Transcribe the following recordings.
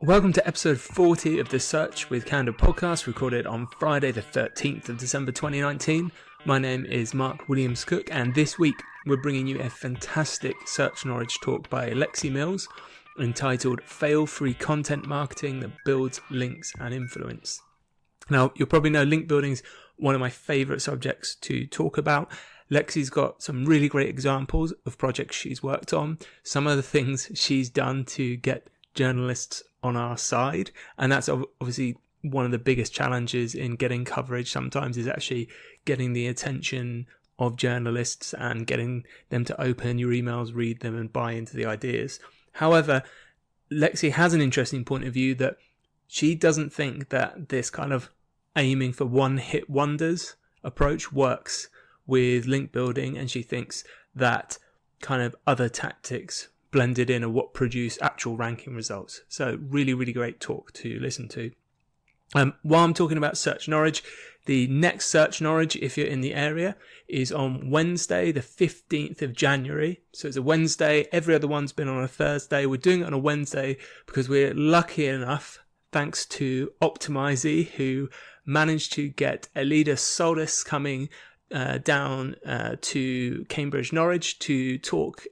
Welcome to episode 40 of the Search with Candor podcast, recorded on Friday the 13th of December 2019. My name is Mark Williams-Cook, and this week we're bringing you a fantastic SearchNorwich talk by Lexi Mills entitled Fail-Free Content Marketing That Builds Links and Influence. Now, you'll probably know link building is one of my favourite subjects to talk about. Lexi's got some really great examples of projects she's worked on, some of the things she's done to get journalists on our side, and that's obviously one of the biggest challenges in getting coverage sometimes, is actually getting the attention of journalists and getting them to open your emails, read them and buy into the ideas. However, Lexi has an interesting point of view that she doesn't think that this kind of aiming for one-hit wonders approach works with link building, and she thinks that kind of other tactics blended in are what produce actual ranking results. So really, really great talk to listen to. While I'm talking about SearchNorwich, the next SearchNorwich, if you're in the area, is on Wednesday, the 15th of January. So it's a Wednesday. Every other one's been on a Thursday. We're doing it on a Wednesday because we're lucky enough, thanks to Optimizy, who managed to get Elida Solis coming down to Cambridge, Norwich to talk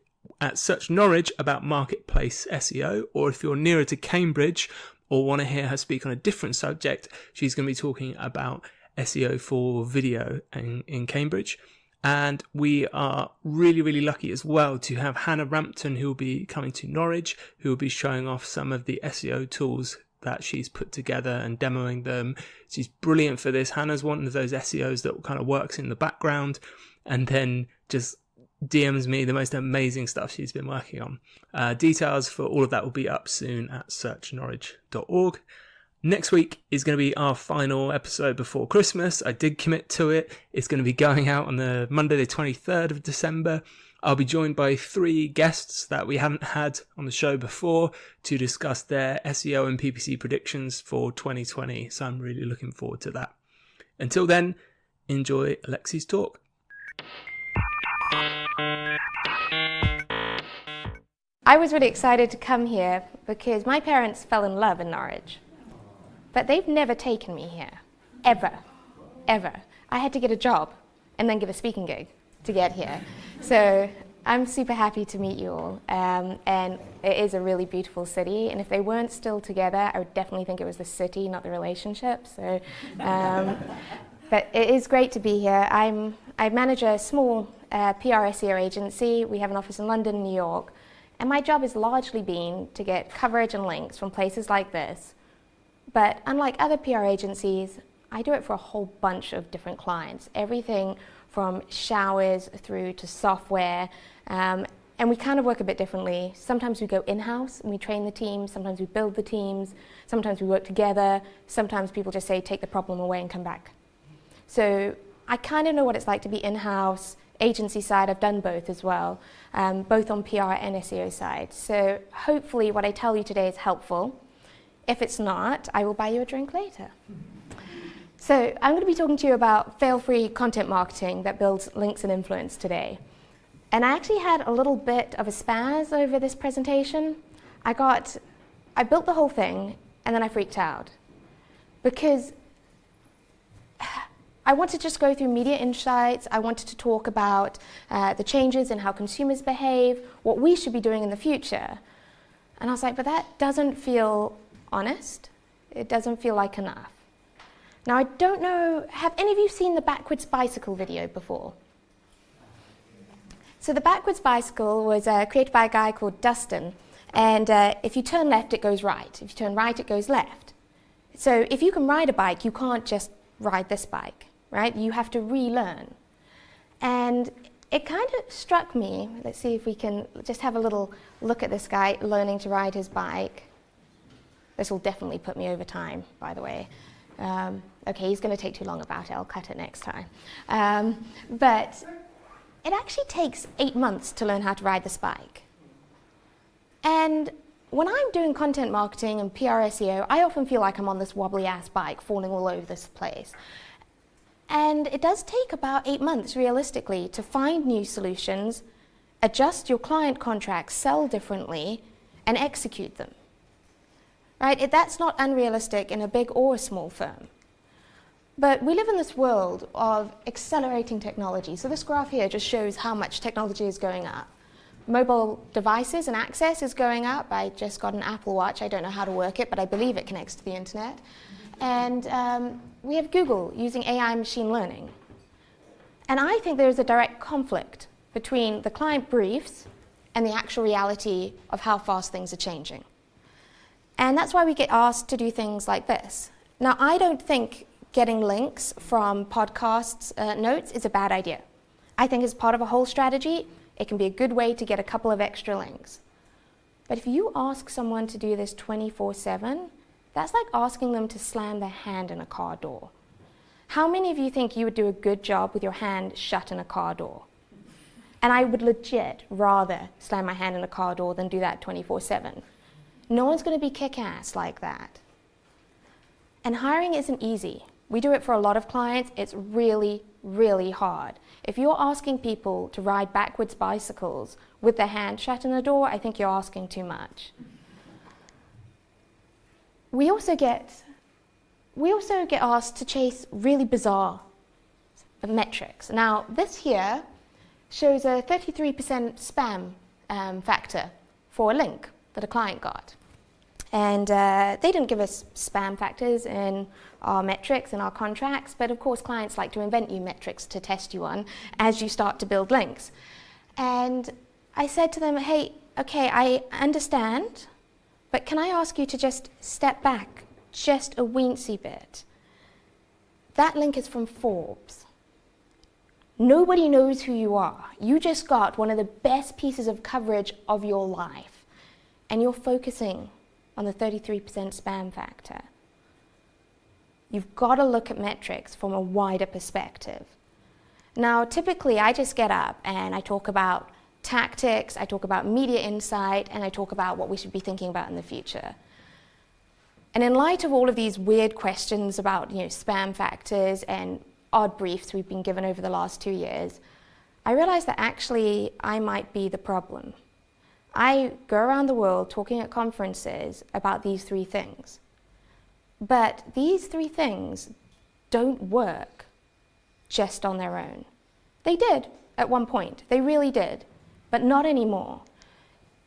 at SearchNorwich about marketplace SEO. Or if you're nearer to Cambridge or want to hear her speak on a different subject, she's going to be talking about SEO for video in Cambridge. And we are really, really lucky as well to have Hannah Rampton, who will be coming to Norwich, who will be showing off some of the SEO tools that she's put together and demoing them. She's brilliant for this. Hannah's one of those SEOs that kind of works in the background and then just DMs me the most amazing stuff she's been working on. Details for all of that will be up soon at searchnorwich.org. Next week is going to be our final episode before Christmas. I did commit to it. It's going to be going out on the Monday the 23rd of December. I'll be joined by 3 guests that we haven't had on the show before to discuss their SEO and PPC predictions for 2020. So I'm really looking forward to that. Until then, enjoy Lexi's talk. I was really excited to come here because my parents fell in love in Norwich, but they've never taken me here, ever. I had to get a job and then get a speaking gig to get here. So I'm super happy to meet you all, and it is a really beautiful city, and if they weren't still together, I would definitely think it was the city, not the relationship. So, but it is great to be here. I manage a small PR SEO agency. We have an office in London and New York, and my job has largely been to get coverage and links from places like this. But unlike other PR agencies, I do it for a whole bunch of different clients, everything from showers through to software, and we kind of work a bit differently. Sometimes we go in-house and we train the teams, sometimes we build the teams, sometimes we work together, sometimes people just say take the problem away and come back. So I kind of know what it's like to be in-house. Agency side, I've done both as well, both on PR and SEO side. So hopefully what I tell you today is helpful. If it's not, I will buy you a drink later. So I'm going to be talking to you about fail-free content marketing that builds links and influence today. And I actually had a little bit of a spaz over this presentation. I built the whole thing and then I freaked out because I wanted to just go through media insights. I wanted to talk about the changes in how consumers behave, what we should be doing in the future. And I was like, but that doesn't feel honest. It doesn't feel like enough. Now, I don't know, have any of you seen the backwards bicycle video before? So the backwards bicycle was created by a guy called Dustin. And if you turn left, it goes right. If you turn right, it goes left. So if you can ride a bike, you can't just ride this bike, right? You have to relearn. And it kind of struck me, let's see if we can just have a little look at this guy learning to ride his bike. This will definitely put me over time, by the way. Okay, he's going to take too long about it. I'll cut it next time. But it actually takes 8 months to learn how to ride this bike. And when I'm doing content marketing and PR SEO, I often feel like I'm on this wobbly-ass bike falling all over this place. And it does take about 8 months, realistically, to find new solutions, adjust your client contracts, sell differently, and execute them. right? That's not unrealistic in a big or a small firm. But we live in this world of accelerating technology. So this graph here just shows how much technology is going up. Mobile devices and access is going up. I just got an Apple Watch. I don't know how to work it, but I believe it connects to the internet. And we have Google using AI and machine learning. And I think there's a direct conflict between the client briefs and the actual reality of how fast things are changing. And that's why we get asked to do things like this. Now, I don't think getting links from podcasts notes is a bad idea. I think as part of a whole strategy, it can be a good way to get a couple of extra links. But if you ask someone to do this 24/7, that's like asking them to slam their hand in a car door. How many of you think you would do a good job with your hand shut in a car door? And I would legit rather slam my hand in a car door than do that 24/7. No one's going to be kick-ass like that. And hiring isn't easy. We do it for a lot of clients. It's really, really hard. If you're asking people to ride backwards bicycles with their hand shut in a door, I think you're asking too much. We also get asked to chase really bizarre metrics. Now, this here shows a 33% spam factor for a link that a client got. And they didn't give us spam factors in our metrics and our contracts, but of course clients like to invent new metrics to test you on as you start to build links. And I said to them, hey, okay, I understand, but can I ask you to just step back just a weensy bit? That link is from Forbes. Nobody knows who you are. You just got one of the best pieces of coverage of your life, and you're focusing on the 33% spam factor. You've got to look at metrics from a wider perspective. Now, typically, I just get up and I talk about tactics, I talk about media insight, and I talk about what we should be thinking about in the future. And in light of all of these weird questions about, spam factors and odd briefs we've been given over the last 2 years, I realized that actually I might be the problem. I go around the world talking at conferences about these 3 things. But these 3 things don't work just on their own. They did at one point, they really did, but not anymore.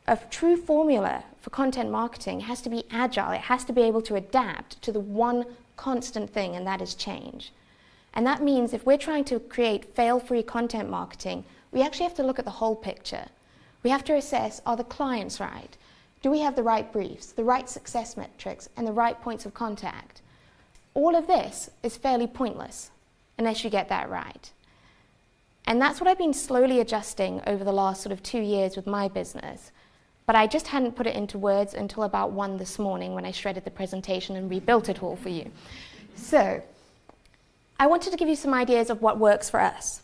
A true formula for content marketing has to be agile. It has to be able to adapt to the one constant thing, and that is change. And that means if we're trying to create fail-free content marketing, we actually have to look at the whole picture. We have to assess, are the clients right? Do we have the right briefs, the right success metrics, and the right points of contact? All of this is fairly pointless unless you get that right. And that's what I've been slowly adjusting over the last sort of 2 years with my business. But I just hadn't put it into words until about 1 this morning when I shredded the presentation and rebuilt it all for you. So, I wanted to give you some ideas of what works for us.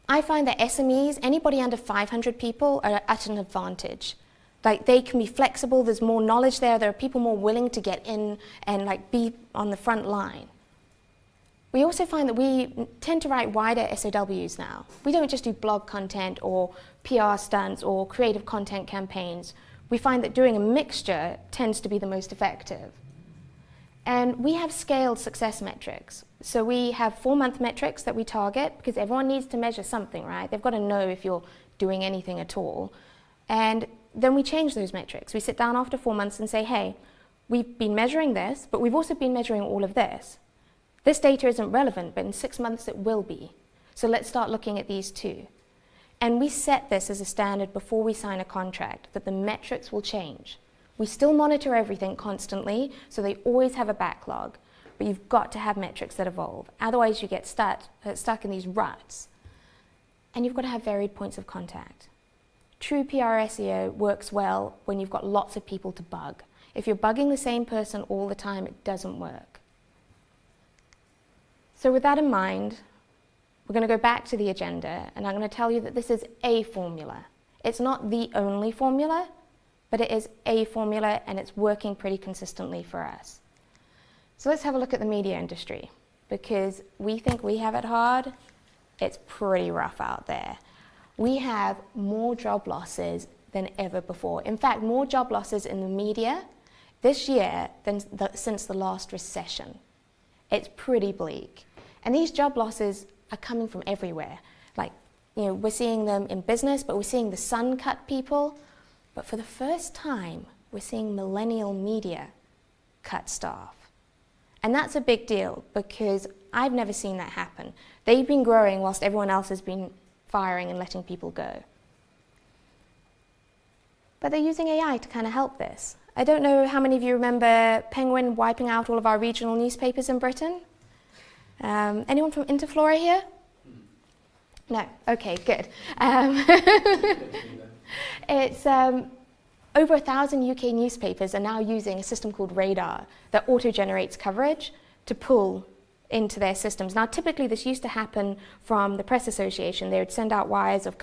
I find that SMEs, anybody under 500 people, are at an advantage. Like, they can be flexible, there's more knowledge there are people more willing to get in and be on the front line. We also find that we tend to write wider SOWs now. We don't just do blog content or PR stunts or creative content campaigns. We find that doing a mixture tends to be the most effective. And we have scaled success metrics. So we have 4-month metrics that we target because everyone needs to measure something, right? They've got to know if you're doing anything at all. And then we change those metrics. We sit down after 4 months and say, hey, we've been measuring this, but we've also been measuring all of this. This data isn't relevant, but in 6 months it will be. So let's start looking at these too. And we set this as a standard before we sign a contract, that the metrics will change. We still monitor everything constantly, so they always have a backlog. But you've got to have metrics that evolve. Otherwise you get stuck in these ruts. And you've got to have varied points of contact. True PR SEO works well when you've got lots of people to bug. If you're bugging the same person all the time, it doesn't work. So with that in mind, we're going to go back to the agenda, and I'm going to tell you that this is a formula. It's not the only formula, but it is a formula, and it's working pretty consistently for us. So let's have a look at the media industry, because we think we have it hard. It's pretty rough out there. We have more job losses than ever before. In fact, more job losses in the media this year than since the last recession. It's pretty bleak. And these job losses are coming from everywhere. Like, we're seeing them in business, but we're seeing the Sun cut people. But for the first time, we're seeing millennial media cut staff. And that's a big deal because I've never seen that happen. They've been growing whilst everyone else has been firing and letting people go. But they're using AI to kind of help this. I don't know how many of you remember Penguin wiping out all of our regional newspapers in Britain? Anyone from Interflora here? No? Okay, good. It's over 1,000 UK newspapers are now using a system called Radar that auto-generates coverage to pull into their systems. Now, typically this used to happen from the Press Association. They would send out wires of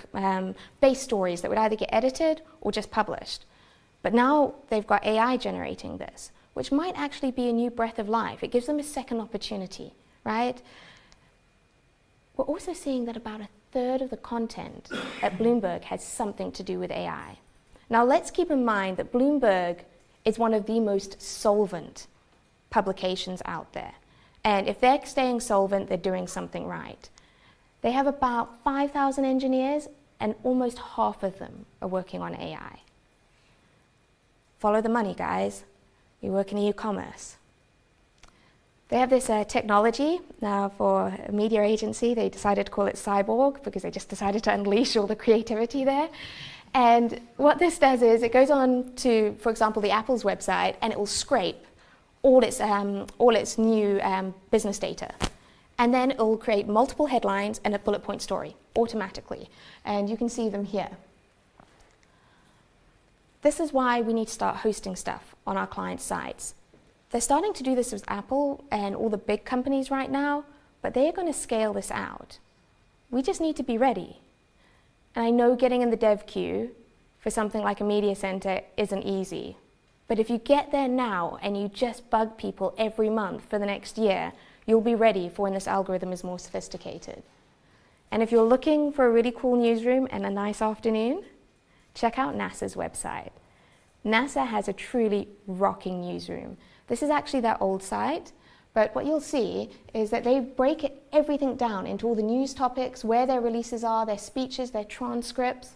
base stories that would either get edited or just published. But now they've got AI generating this, which might actually be a new breath of life. It gives them a second opportunity, right? We're also seeing that about 1/3 of the content at Bloomberg has something to do with AI. Now, let's keep in mind that Bloomberg is one of the most solvent publications out there. And if they're staying solvent, they're doing something right. They have about 5,000 engineers, and almost half of them are working on AI. Follow the money, guys. You work in e-commerce. They have this technology. Now, for a media agency, they decided to call it Cyborg because they just decided to unleash all the creativity there. And what this does is it goes on to, for example, the Apple's website, and it will scrape all its new business data. And then it will create multiple headlines and a bullet point story automatically. And you can see them here. This is why we need to start hosting stuff on our clients' sites. They're starting to do this with Apple and all the big companies right now, but they are going to scale this out. We just need to be ready. And I know getting in the dev queue for something like a media center isn't easy. But if you get there now and you just bug people every month for the next year, you'll be ready for when this algorithm is more sophisticated. And if you're looking for a really cool newsroom and a nice afternoon, check out NASA's website. NASA has a truly rocking newsroom. This is actually their old site, but what you'll see is that they break everything down into all the news topics, where their releases are, their speeches, their transcripts.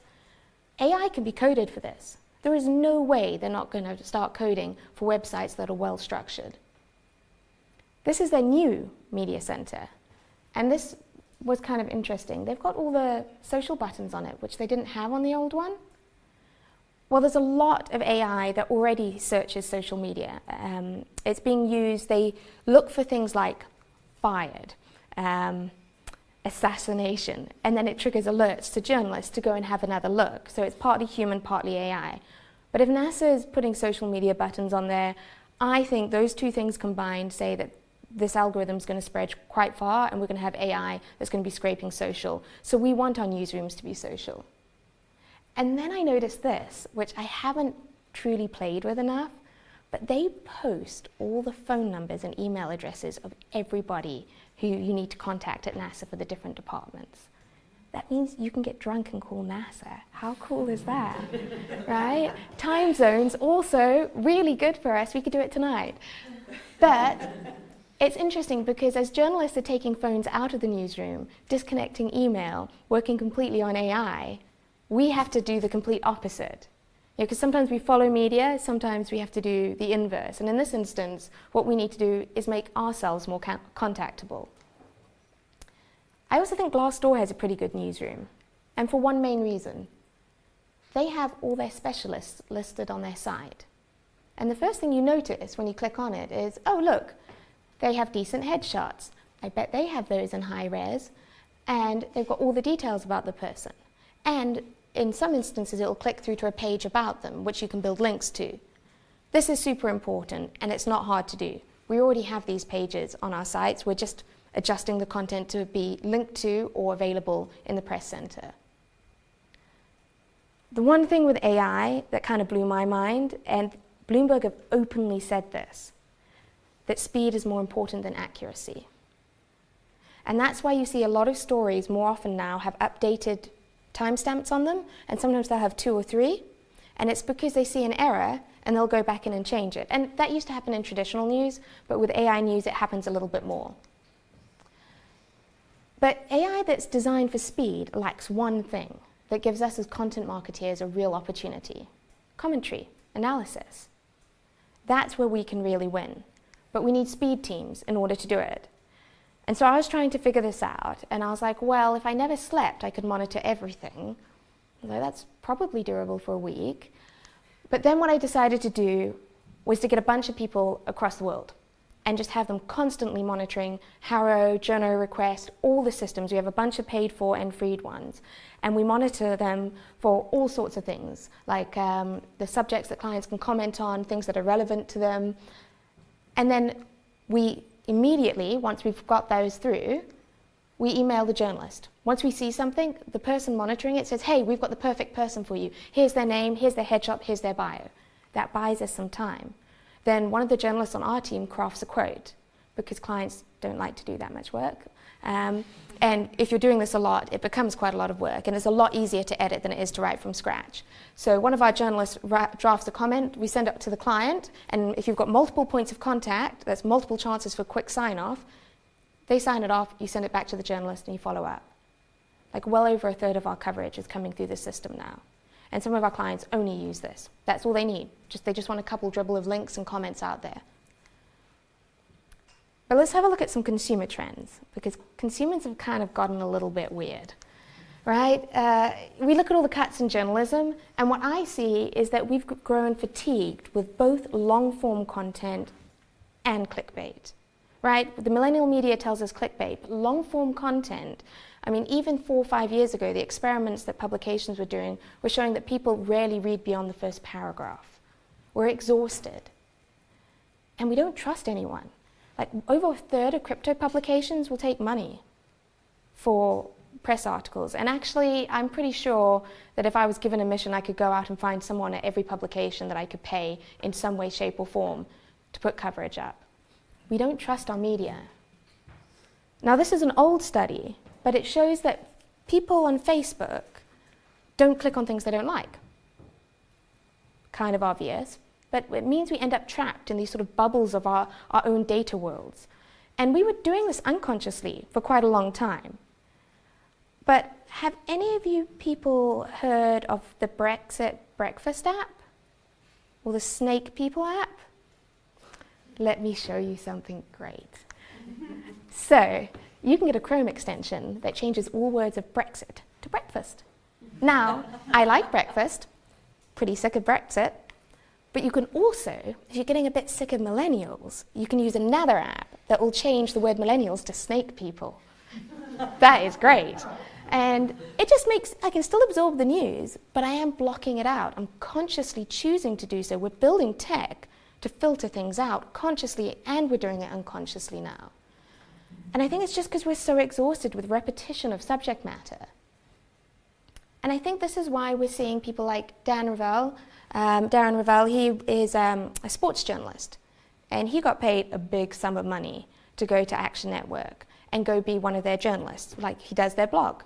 AI can be coded for this. There is no way they're not going to start coding for websites that are well structured. This is their new media center, and this was kind of interesting. They've got all the social buttons on it, which they didn't have on the old one. Well, there's a lot of AI that already searches social media. It's being used, they look for things like fired, assassination, and then it triggers alerts to journalists to go and have another look. So it's partly human, partly AI. But if NASA is putting social media buttons on there, I think those two things combined say that this algorithm is going to spread quite far, and we're going to have AI that's going to be scraping social. So we want our newsrooms to be social. And then I noticed this, which I haven't truly played with enough, but they post all the phone numbers and email addresses of everybody who you need to contact at NASA for the different departments. That means you can get drunk and call NASA. How cool is that, right? Time zones also really good for us. We could do it tonight. But it's interesting because as journalists are taking phones out of the newsroom, disconnecting email, working completely on AI, we have to do the complete opposite. Because sometimes we follow media, sometimes we have to do the inverse. And in this instance, what we need to do is make ourselves more contactable. I also think Glassdoor has a pretty good newsroom, and for one main reason. They have all their specialists listed on their site. And the first thing you notice when you click on it is, oh look, they have decent headshots. I bet they have those in high res, and they've got all the details about the person. And in some instances, it will click through to a page about them, which you can build links to. This is super important, and it's not hard to do. We already have these pages on our sites. We're just adjusting the content to be linked to or available in the press center. The one thing with AI that kind of blew my mind, and Bloomberg have openly said this, that speed is more important than accuracy. And that's why you see a lot of stories more often now have updated timestamps on them, and sometimes they'll have 2 or 3. And it's because they see an error and they'll go back in and change it. And that used to happen in traditional news, but with AI news, it happens a little bit more. But AI that's designed for speed lacks one thing that gives us as content marketeers a real opportunity: commentary, analysis. That's where we can really win. But we need speed teams in order to do it. And so I was trying to figure this out, and I was like, well, if I never slept, I could monitor everything. Although that's probably doable for a week. But then what I decided to do was to get a bunch of people across the world and just have them constantly monitoring Harrow, Journo Request, all the systems. We have a bunch of paid for and freed ones. And we monitor them for all sorts of things, like the subjects that clients can comment on, things that are relevant to them. And then we immediately, once we've got those through, we email the journalist. Once we see something, the person monitoring it says, hey, we've got the perfect person for you. Here's their name, here's their headshot, here's their bio. That buys us some time. Then one of the journalists on our team crafts a quote, because clients don't like to do that much work. And if you're doing this a lot, it becomes quite a lot of work, and it's a lot easier to edit than it is to write from scratch. So one of our journalists drafts a comment, we send it to the client, and if you've got multiple points of contact, that's multiple chances for quick sign-off. They sign it off, you send it back to the journalist, and you follow up. Like well over a third of our coverage is coming through the system now. And some of our clients only use this. That's all they need. They just want a couple dribble of links and comments out there. But let's have a look at some consumer trends, because consumers have kind of gotten a little bit weird, right? We look at all the cuts in journalism, and what I see is that we've grown fatigued with both long-form content and clickbait, right? The millennial media tells us clickbait, but long-form content, I mean, even 4 or 5 years ago, the experiments that publications were doing were showing that people rarely read beyond the first paragraph. We're exhausted. And we don't trust anyone. Like, over a third of crypto publications will take money for press articles. And actually, I'm pretty sure that if I was given a mission, I could go out and find someone at every publication that I could pay in some way, shape, or form to put coverage up. We don't trust our media. Now, this is an old study, but it shows that people on Facebook don't click on things they don't like. Kind of obvious, but it means we end up trapped in these sort of bubbles of our own data worlds. And we were doing this unconsciously for quite a long time. But have any of you people heard of the Brexit breakfast app? Or the Snake People app? Let me show you something great. So, you can get a Chrome extension that changes all words of Brexit to breakfast. Now, I like breakfast, pretty sick of Brexit, but you can also, if you're getting a bit sick of millennials, you can use another app that will change the word millennials to snake people. That is great. And it just makes, I can still absorb the news, but I am blocking it out. I'm consciously choosing to do so. We're building tech to filter things out consciously, and we're doing it unconsciously now. And I think it's just because we're so exhausted with repetition of subject matter. And I think this is why we're seeing people like Darren Ravel, he is a sports journalist. And he got paid a big sum of money to go to Action Network and go be one of their journalists, like he does their blog.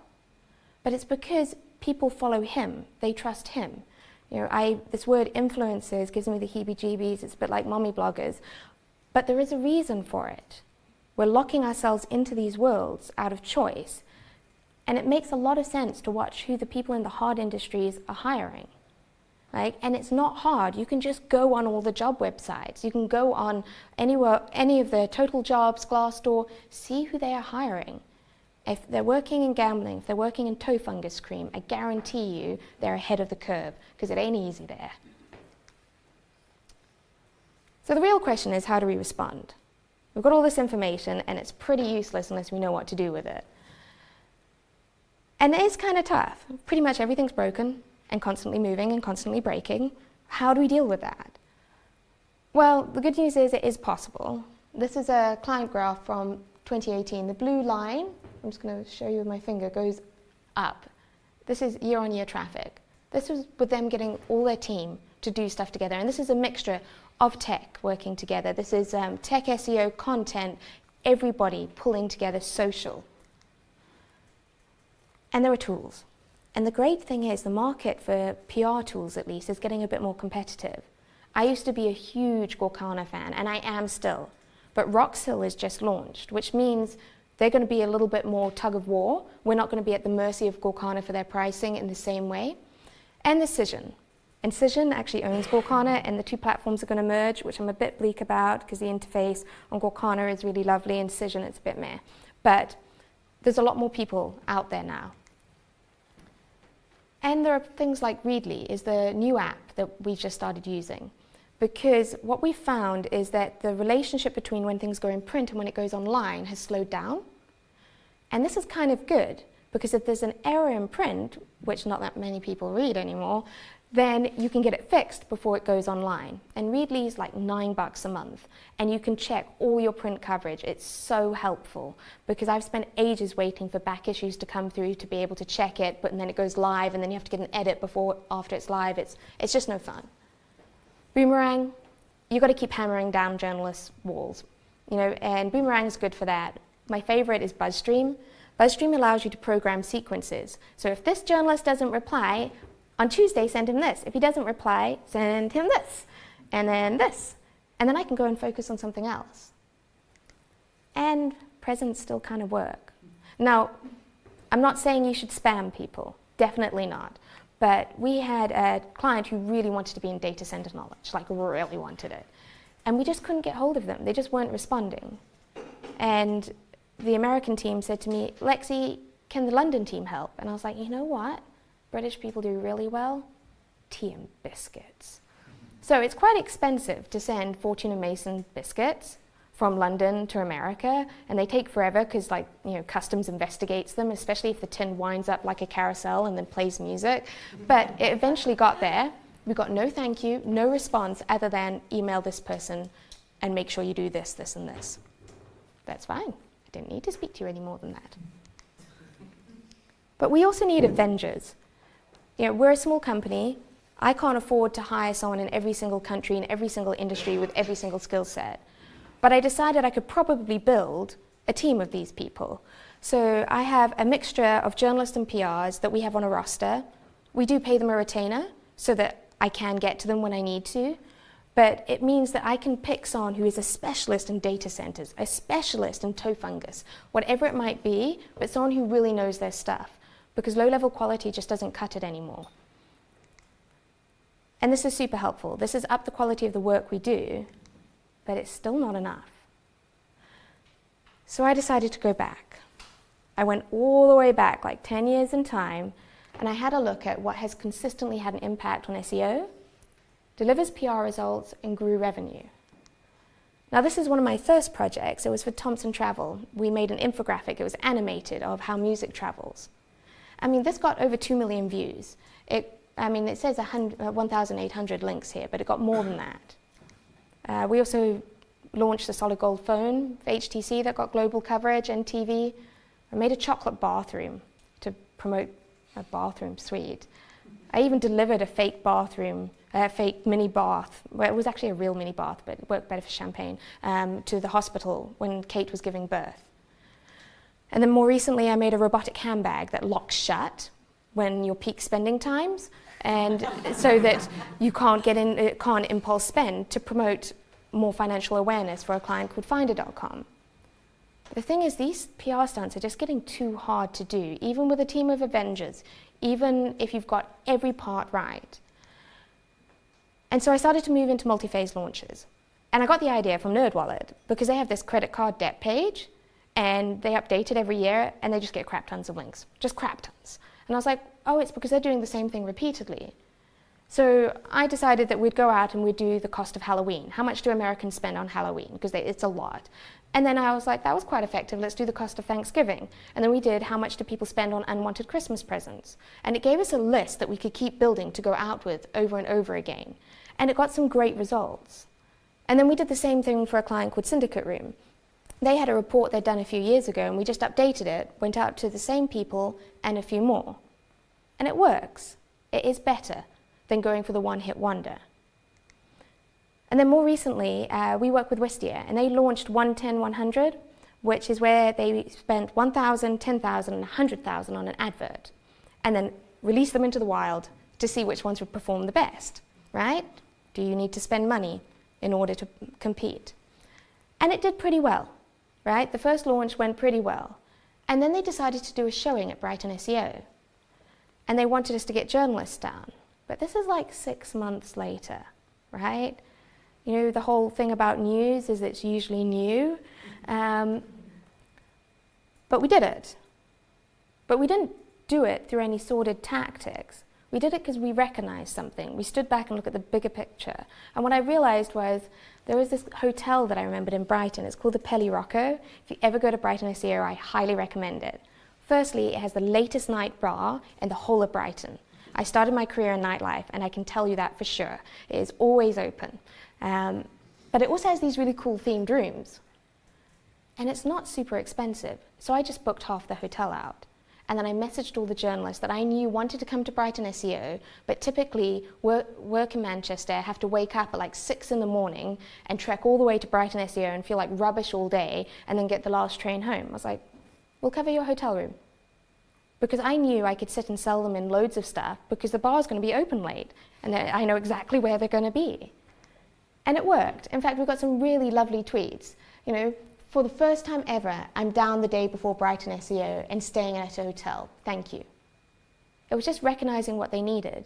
But it's because people follow him, they trust him. You know, this word influencers gives me the heebie-jeebies, it's a bit like mommy bloggers. But there is a reason for it. We're locking ourselves into these worlds out of choice. And it makes a lot of sense to watch who the people in the hard industries are hiring. Right? And it's not hard. You can just go on all the job websites. You can go on anywhere, any of the Total Jobs, Glassdoor, see who they are hiring. If they're working in gambling, if they're working in toe fungus cream, I guarantee you they're ahead of the curve, because it ain't easy there. So the real question is, how do we respond? We've got all this information, and it's pretty useless unless we know what to do with it. And it is kind of tough. Pretty much everything's broken and constantly moving and constantly breaking. How do we deal with that? Well, the good news is it is possible. This is a client graph from 2018. The blue line, I'm just going to show you with my finger, goes up. This is year-on-year traffic. This was with them getting all their team to do stuff together. And this is a mixture of tech working together. This is tech SEO, content, everybody pulling together social. And there are tools. And the great thing is the market for PR tools, at least, is getting a bit more competitive. I used to be a huge Gorkana fan, and I am still. But Roxhill is just launched, which means they're going to be a little bit more tug of war. We're not going to be at the mercy of Gorkana for their pricing in the same way. And Cision. And Cision actually owns Gorkana, and the two platforms are going to merge, which I'm a bit bleak about because the interface on Gorkana is really lovely, and Cision it's a bit meh. But there's a lot more people out there now. And there are things like Ridley is the new app that we've just started using. Because what we found is that the relationship between when things go in print and when it goes online has slowed down. And this is kind of good, because if there's an error in print, which not that many people read anymore, then you can get it fixed before it goes online. And Ridley is like $9 a month, and you can check all your print coverage. It's so helpful, because I've spent ages waiting for back issues to come through to be able to check it, but then it goes live, and then you have to get an edit after it's live. It's just no fun. Boomerang, you've got to keep hammering down journalists' walls, and Boomerang is good for that. My favorite is BuzzStream. BuzzStream allows you to program sequences. So if this journalist doesn't reply, on Tuesday send him this. If he doesn't reply, send him this, and then this. And then I can go and focus on something else. And presents still kind of work. Now, I'm not saying you should spam people, definitely not. But we had a client who really wanted to be in data center knowledge, like really wanted it. And we just couldn't get hold of them. They just weren't responding. And the American team said to me, Lexi, can the London team help? And I was like, you know what British people do really well? Tea and biscuits. So it's quite expensive to send Fortune & Mason biscuits from London to America, and they take forever because customs investigates them, especially if the tin winds up like a carousel and then plays music. But it eventually got there. We got no thank you, no response other than email this person and make sure you do this, this, and this. That's fine. I didn't need to speak to you any more than that. But we also need Avengers. We're a small company. I can't afford to hire someone in every single country, in every single industry, with every single skill set. But I decided I could probably build a team of these people. So I have a mixture of journalists and PRs that we have on a roster. We do pay them a retainer so that I can get to them when I need to. But it means that I can pick someone who is a specialist in data centers, a specialist in toe fungus, whatever it might be, but someone who really knows their stuff, because low-level quality just doesn't cut it anymore. And this is super helpful. This has upped the quality of the work we do, but it's still not enough. So I decided to go back. I went all the way back, like 10 years in time, and I had a look at what has consistently had an impact on SEO, delivers PR results, and grew revenue. Now, this is one of my first projects. It was for Thompson Travel. We made an infographic. It was animated of how music travels. This got over 2 million views. It says 1,800 links here, but it got more than that. We also launched a solid gold phone for HTC that got global coverage and TV. I made a chocolate bathroom to promote a bathroom suite. I even delivered a fake bathroom, a fake mini bath. Well, it was actually a real mini bath, but it worked better for champagne, to the hospital when Kate was giving birth. And then more recently, I made a robotic handbag that locks shut when your peak spending times, and so that you can't impulse spend, to promote more financial awareness for a client called Finder.com. The thing is, these PR stunts are just getting too hard to do, even with a team of Avengers, even if you've got every part right. And so I started to move into multi-phase launches. And I got the idea from NerdWallet, because they have this credit card debt page, and they update it every year, and they just get crap tons of links, just crap tons. And I was like, oh, it's because they're doing the same thing repeatedly. So I decided that we'd go out and we'd do the cost of Halloween. How much do Americans spend on Halloween? Because it's a lot. And then I was like, that was quite effective. Let's do the cost of Thanksgiving. And then we did how much do people spend on unwanted Christmas presents. And it gave us a list that we could keep building to go out with over and over again. And it got some great results. And then we did the same thing for a client called Syndicate Room. They had a report they'd done a few years ago, and we just updated it, went out to the same people and a few more. And it works. It is better than going for the one-hit wonder. And then more recently, we work with Wistia, and they launched 110-100, which is where they spent 1,000, 10,000, and 100,000 on an advert. And then release them into the wild to see which ones would perform the best, right? Do you need to spend money in order to compete? And it did pretty well, right? The first launch went pretty well. And then they decided to do a showing at Brighton SEO. And they wanted us to get journalists down. But this is like 6 months later, right? You know, the whole thing about news is it's usually new. But we did it. But we didn't do it through any sordid tactics. We did it because we recognized something. We stood back and looked at the bigger picture. And what I realized was there was this hotel that I remembered in Brighton. It's called the Pelly Rocco. If you ever go to Brighton SEO, I highly recommend it. Firstly, it has the latest night bar in the whole of Brighton. I started my career in nightlife, and I can tell you that for sure. It is always open. But it also has these really cool themed rooms. And it's not super expensive. So I just booked half the hotel out. And then I messaged all the journalists that I knew wanted to come to Brighton SEO, but typically work in Manchester, have to wake up at like 6 in the morning and trek all the way to Brighton SEO and feel like rubbish all day and then get the last train home. I was like, we'll cover your hotel room. Because I knew I could sit and sell them in loads of stuff because the bar's going to be open late and I know exactly where they're going to be. And it worked. In fact, we got some really lovely tweets. You know, for the first time ever, I'm down the day before Brighton SEO and staying at a hotel. Thank you. It was just recognizing what they needed.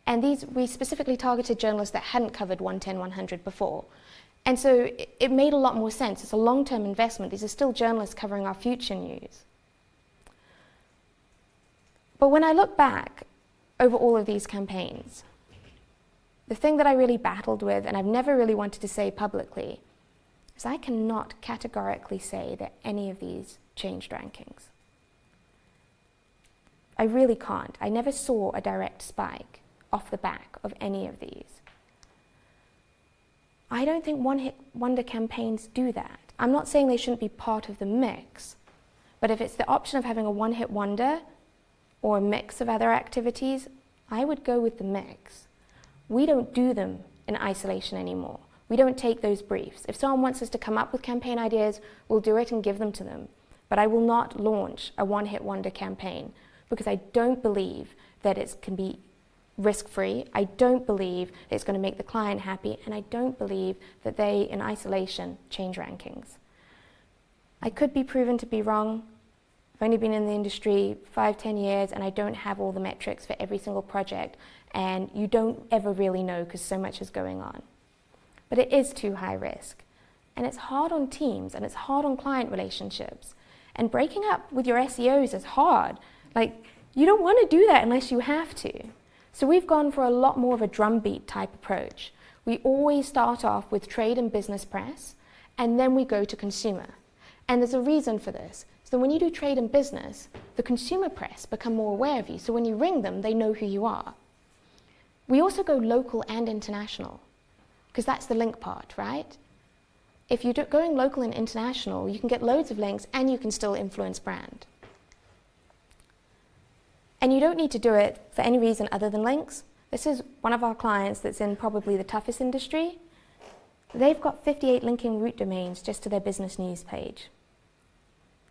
And we specifically targeted journalists that hadn't covered 110, 100 before. And so it made a lot more sense. It's a long-term investment. These are still journalists covering our future news. But when I look back over all of these campaigns, the thing that I really battled with, and I've never really wanted to say publicly, is I cannot categorically say that any of these changed rankings. I really can't. I never saw a direct spike off the back of any of these. I don't think one-hit wonder campaigns do that. I'm not saying they shouldn't be part of the mix, but if it's the option of having a one-hit wonder or a mix of other activities, I would go with the mix. We don't do them in isolation anymore. We don't take those briefs. If someone wants us to come up with campaign ideas, we'll do it and give them to them. But I will not launch a one-hit wonder campaign because I don't believe that it can be risk-free. I don't believe that it's going to make the client happy, and I don't believe that they, in isolation, change rankings. I could be proven to be wrong. I've only been in the industry 5-10 years, and I don't have all the metrics for every single project, and you don't ever really know because so much is going on. But it is too high risk. And it's hard on teams, and it's hard on client relationships. And breaking up with your SEOs is hard. Like, you don't want to do that unless you have to. So we've gone for a lot more of a drumbeat type approach. We always start off with trade and business press, and then we go to consumer. And there's a reason for this. So when you do trade and business, the consumer press become more aware of you. So when you ring them, they know who you are. We also go local and international, because that's the link part, right? If you're going local and international, you can get loads of links and you can still influence brand. And you don't need to do it for any reason other than links. This is one of our clients that's in probably the toughest industry. They've got 58 linking root domains just to their business news page.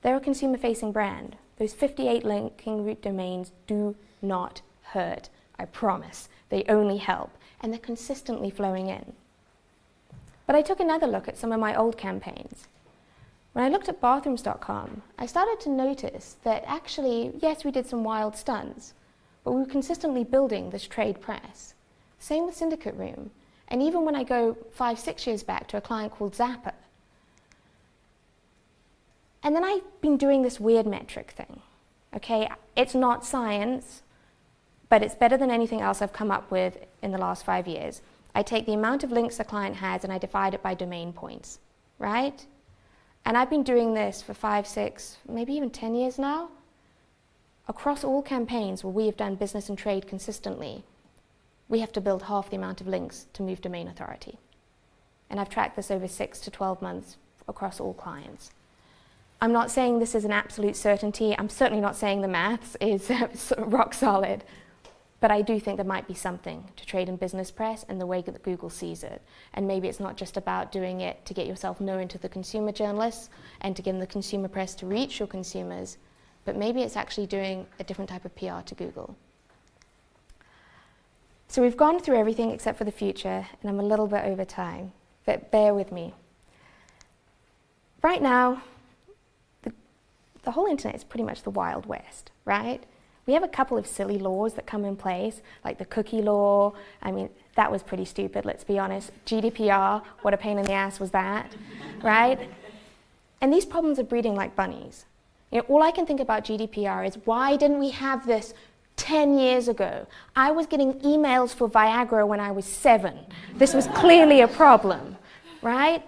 They're a consumer-facing brand. Those 58 linking root domains do not hurt, I promise. They only help, and they're consistently flowing in. But I took another look at some of my old campaigns. When I looked at bathrooms.com, I started to notice that actually, yes, we did some wild stunts, but we were consistently building this trade press. Same with Syndicate Room. And even when I go 5-6 years back to a client called Zappa. And then I've been doing this weird metric thing. Okay, it's not science, but it's better than anything else I've come up with in the last 5 years. I take the amount of links the client has and I divide it by domain points, right? And I've been doing this for 5, 6, maybe even 10 years now. Across all campaigns where we have done business and trade consistently, we have to build half the amount of links to move domain authority. And I've tracked this over 6 to 12 months across all clients. I'm not saying this is an absolute certainty. I'm certainly not saying the maths is rock solid. But I do think there might be something to trade and business press and the way that Google sees it. And maybe it's not just about doing it to get yourself known to the consumer journalists and to get the consumer press to reach your consumers, but maybe it's actually doing a different type of PR to Google. So we've gone through everything except for the future, and I'm a little bit over time, but bear with me. Right now, the whole internet is pretty much the Wild West, right? We have a couple of silly laws that come in place, like the cookie law. I mean, that was pretty stupid, let's be honest. GDPR, what a pain in the ass was that, right? And these problems are breeding like bunnies. You know, all I can think about GDPR is, why didn't we have this 10 years ago? I was getting emails for Viagra when I was 7. This was clearly a problem, right?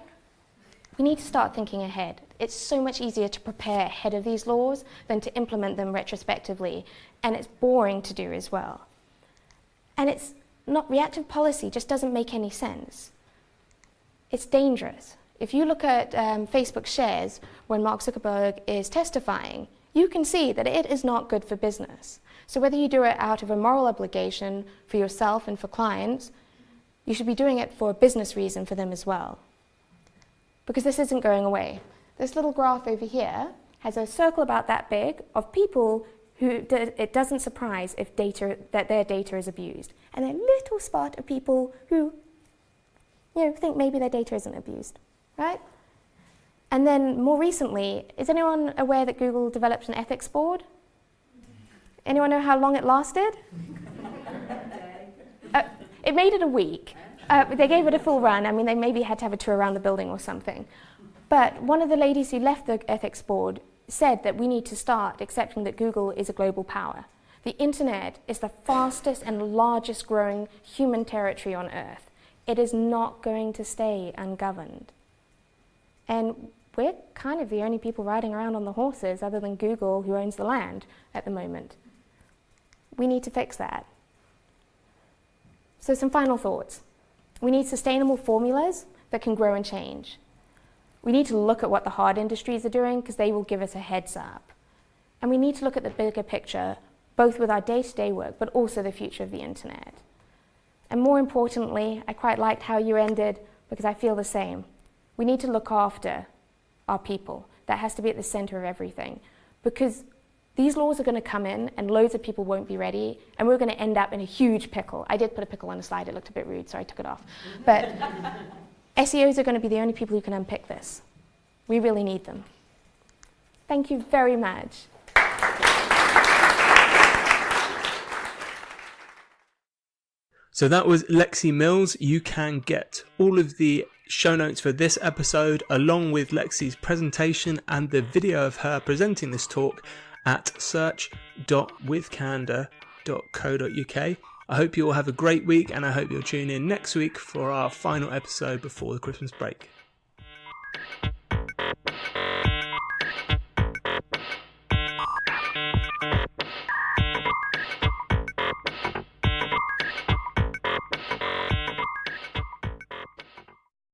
We need to start thinking ahead. It's so much easier to prepare ahead of these laws than to implement them retrospectively, and it's boring to do as well. And it's not, reactive policy just doesn't make any sense. It's dangerous. If you look at Facebook shares when Mark Zuckerberg is testifying, you can see that it is not good for business. So whether you do it out of a moral obligation for yourself and for clients, you should be doing it for a business reason for them as well. Because this isn't going away. This little graph over here has a circle about that big of people who it doesn't surprise if that their data is abused. And a little spot of people who think maybe their data isn't abused, right? And then more recently, is anyone aware that Google developed an ethics board? Anyone know how long it lasted? It made it a week. They gave it a full run. I mean, they maybe had to have a tour around the building or something. But one of the ladies who left the ethics board said that we need to start accepting that Google is a global power. The internet is the fastest and largest growing human territory on Earth. It is not going to stay ungoverned. And we're kind of the only people riding around on the horses other than Google, who owns the land at the moment. We need to fix that. So some final thoughts. We need sustainable formulas that can grow and change. We need to look at what the hard industries are doing, because they will give us a heads up. And we need to look at the bigger picture, both with our day-to-day work, but also the future of the internet. And more importantly, I quite liked how you ended, because I feel the same. We need to look after our people. That has to be at the center of everything. Because these laws are going to come in, and loads of people won't be ready, and we're going to end up in a huge pickle. I did put a pickle on a slide. It looked a bit rude, so I took it off. But SEOs are going to be the only people who can unpick this. We really need them. Thank you very much. So that was Lexi Mills. You can get all of the show notes for this episode, along with Lexi's presentation and the video of her presenting this talk, at search.withcandor.co.uk. I hope you all have a great week, and I hope you'll tune in next week for our final episode before the Christmas break.